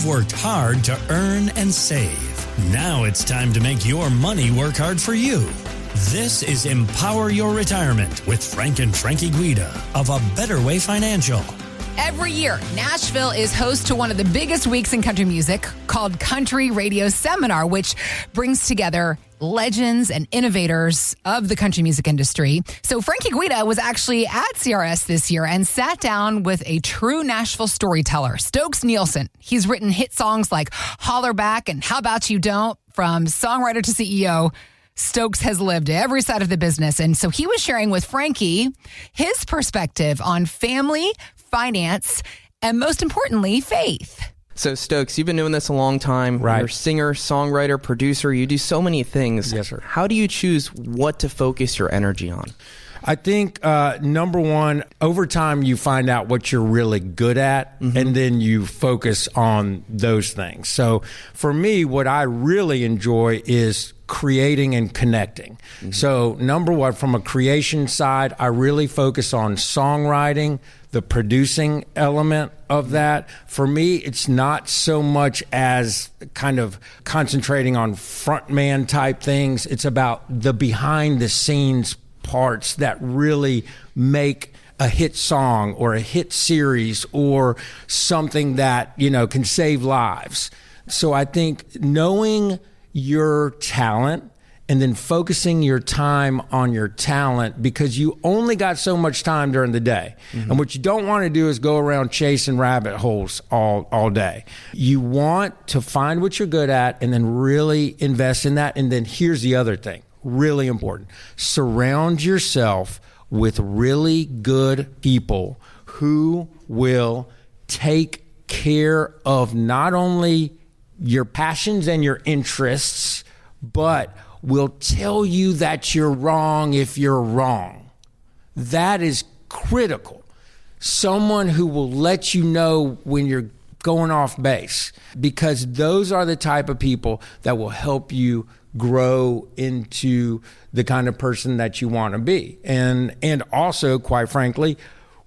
You've worked hard to earn and save. Now it's time to make your money work hard for you. This is Empower Your Retirement with Frank and Frankie Guida of A Better Way Financial. Every year, Nashville is host to one of the biggest weeks in country music called Country Radio Seminar, which brings together legends and innovators of the country music industry. So Frankie Guida was actually at CRS this year and sat down with a true Nashville storyteller, Stokes Nielsen. He's written hit songs like Holler Back and How About You Don't. From songwriter to CEO, Stokes has lived every side of the business. And so he was sharing with Frankie his perspective on family, finance, and most importantly, faith. So Stokes, you've been doing this a long time. Right. You're a singer, songwriter, producer. You do so many things. Yes, sir. How do you choose what to focus your energy on? I think, number one, over time you find out what you're really good at, and then you focus on those things. So for me, what I really enjoy is creating and connecting. So number one, from a creation side, I really focus on songwriting, the producing element of that. For me, it's not so much as kind of concentrating on frontman type things. It's about the behind the scenes parts that really make a hit song or a hit series or something that, you know, can save lives. So I think knowing your talent and then focusing your time on your talent, because you only got so much time during the day. And what you don't want to do is go around chasing rabbit holes all day. You want to find what you're good at and then really invest in that. And then here's the other thing, really important. Surround yourself with really good people who will take care of not only your passions and your interests, but will tell you that you're wrong if you're wrong. That is critical. Someone who will let you know when you're going off base, because those are the type of people that will help you grow into the kind of person that you want to be. And also, quite frankly,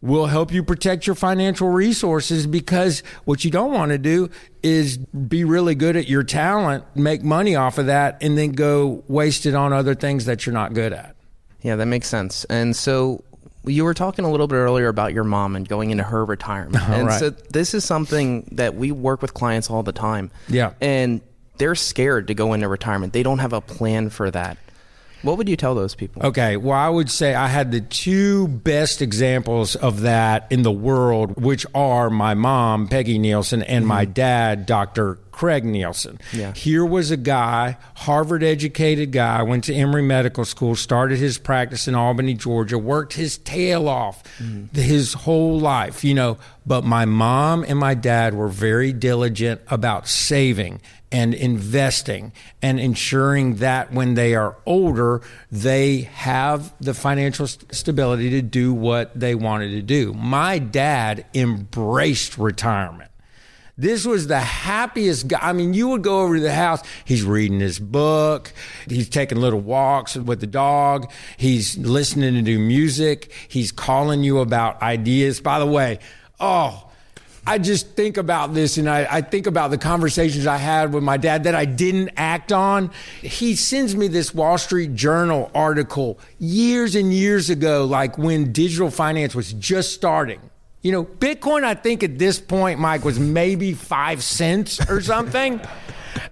will help you protect your financial resources, because what you don't want to do is be really good at your talent, make money off of that, and then go waste it on other things that you're not good at. Yeah, that makes sense. And so you were talking a little bit earlier about your mom and going into her retirement. And right. so this is something that we work with clients all the time. Yeah. And they're scared to go into retirement. They don't have a plan for that. What would you tell those people? Okay, well, I would say I had the two best examples of that in the world, which are my mom, Peggy Nielsen, and my dad, Dr. Craig Nielsen. Yeah. Here was a guy, Harvard-educated guy, went to Emory Medical School, started his practice in Albany, Georgia, worked his tail off his whole life, you know. But my mom and my dad were very diligent about saving and investing and ensuring that when they are older, they have the financial stability to do what they wanted to do. My dad embraced retirement. This was the happiest guy. I mean, you would go over to the house, he's reading his book, he's taking little walks with the dog, he's listening to new music, he's calling you about ideas. By the way, I just think about this, and I think about the conversations I had with my dad that I didn't act on. He sends me this Wall Street Journal article years and years ago, like when digital finance was just starting. You know, Bitcoin, I think at this point, Mike, was maybe 5 cents or something.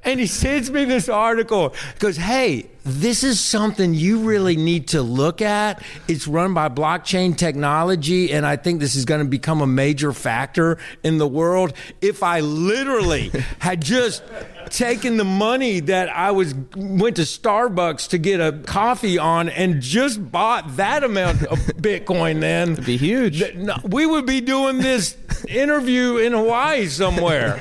And he sends me this article. He goes, hey, this is something you really need to look at. It's run by blockchain technology, and I think this is going to become a major factor in the world. If I literally had just taken the money that I went to Starbucks to get a coffee on and just bought that amount of Bitcoin, then it'd be huge. We would be doing this interview in Hawaii somewhere.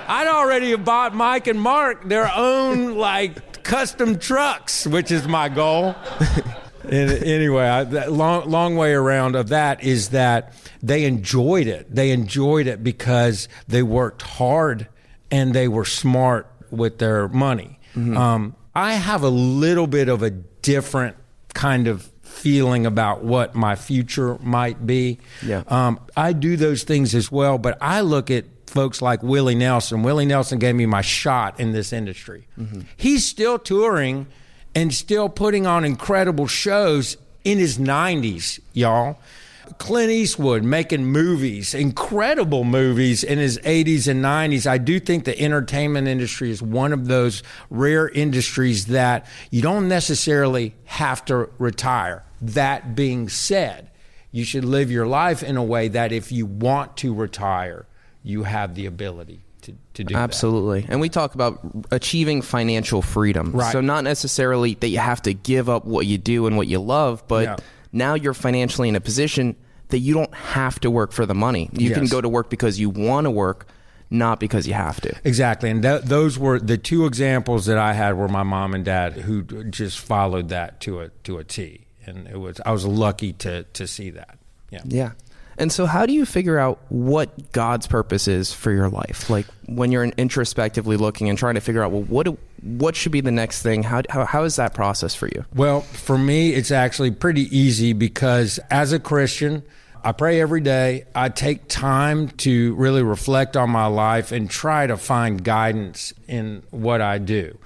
I'd already bought Mike and Mark their own custom trucks, which is my goal. And anyway, that long way around of that is that they enjoyed it. They enjoyed it because they worked hard and they were smart with their money. I have a little bit of a different kind of feeling about what my future might be. Yeah. I do those things as well, but I look at folks like Willie Nelson. Willie Nelson gave me my shot in this industry. Mm-hmm. He's still touring and still putting on incredible shows in his 90s, y'all. Clint Eastwood making movies, incredible movies in his 80s and 90s. I do think the entertainment industry is one of those rare industries that you don't necessarily have to retire. That being said, you should live your life in a way that if you want to retire, you have the ability to do Absolutely. that. And we talk about achieving financial freedom. Right. So not necessarily that you have to give up what you do and what you love, but now you're financially in a position that you don't have to work for the money. You can go to work because you want to work, not because you have to. Exactly. And those were the two examples that I had were my mom and dad who just followed that to a T. And I was lucky to see that. Yeah. And so how do you figure out what God's purpose is for your life? Like when you're introspectively looking and trying to figure out, well, what should be the next thing? How is that process for you? Well, for me, it's actually pretty easy because as a Christian, I pray every day. I take time to really reflect on my life and try to find guidance in what I do.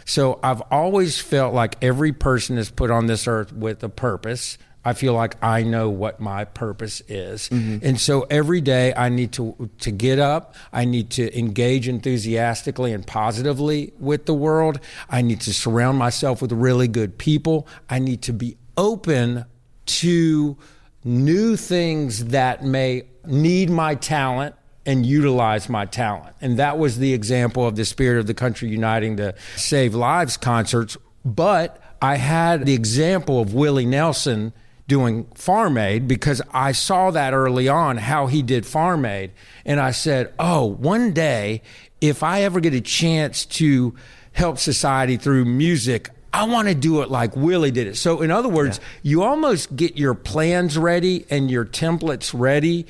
So I've always felt like every person is put on this earth with a purpose. I feel like I know what my purpose is. Mm-hmm. And so every day I need to get up. I need to engage enthusiastically and positively with the world. I need to surround myself with really good people. I need to be open to new things that may need my talent and utilize my talent. And that was the example of the Spirit of the Country Uniting to Save Lives concerts. But I had the example of Willie Nelson doing Farm Aid because I saw that early on, how he did Farm Aid. And I said, one day, if I ever get a chance to help society through music, I want to do it like Willie did it. So in other words, you almost get your plans ready and your templates ready.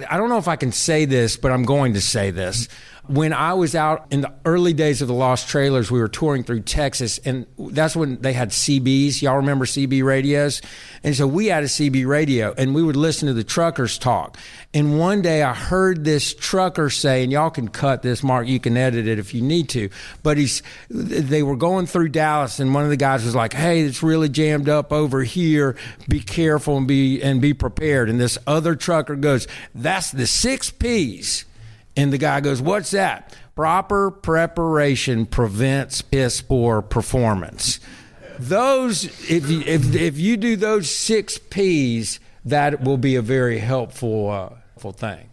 I don't know if I can say this, but I'm going to say this. When I was out in the early days of the Lost Trailers, we were touring through Texas, and that's when they had CBs. Y'all remember CB radios? And so we had a CB radio, and we would listen to the truckers talk. And one day I heard this trucker say, and y'all can cut this, Mark, you can edit it if you need to, but they were going through Dallas, and one of the guys was like, hey, it's really jammed up over here. Be careful and be prepared. And this other trucker goes, that's the 6 Ps. And the guy goes, what's that? Proper preparation prevents piss poor performance. Those, if you do those 6 Ps, that will be a very helpful thing.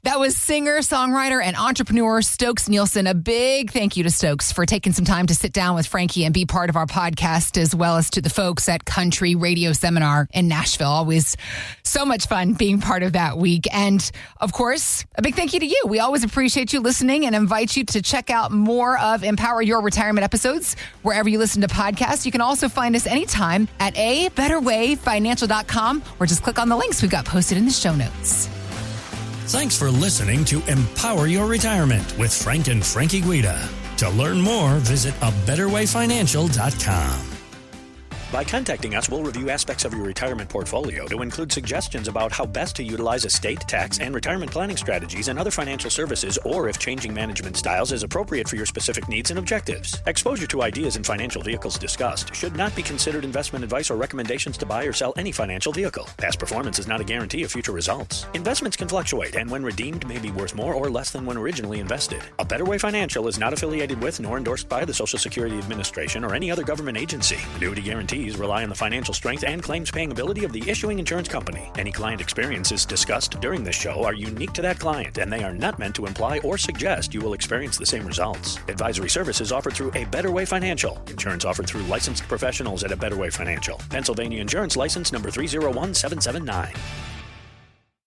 That was singer, songwriter, and entrepreneur Stokes Nielsen. A big thank you to Stokes for taking some time to sit down with Frankie and be part of our podcast, as well as to the folks at Country Radio Seminar in Nashville. Always so much fun being part of that week. And, of course, a big thank you to you. We always appreciate you listening and invite you to check out more of Empower Your Retirement episodes wherever you listen to podcasts. You can also find us anytime at abetterwayfinancial.com or just click on the links we've got posted in the show notes. Thanks for listening to Empower Your Retirement with Frank and Frankie Guida. To learn more, visit abetterwayfinancial.com. By contacting us, we'll review aspects of your retirement portfolio to include suggestions about how best to utilize estate, tax, and retirement planning strategies and other financial services, or if changing management styles is appropriate for your specific needs and objectives. Exposure to ideas and financial vehicles discussed should not be considered investment advice or recommendations to buy or sell any financial vehicle. Past performance is not a guarantee of future results. Investments can fluctuate and when redeemed may be worth more or less than when originally invested. A Better Way Financial is not affiliated with nor endorsed by the Social Security Administration or any other government agency. Annuity guarantees rely on the financial strength and claims paying ability of the issuing insurance company. Any client experiences discussed during this show are unique to that client, and they are not meant to imply or suggest you will experience the same results. Advisory services offered through A Better Way Financial. Insurance offered through licensed professionals at A Better Way Financial. Pennsylvania Insurance License number 301779.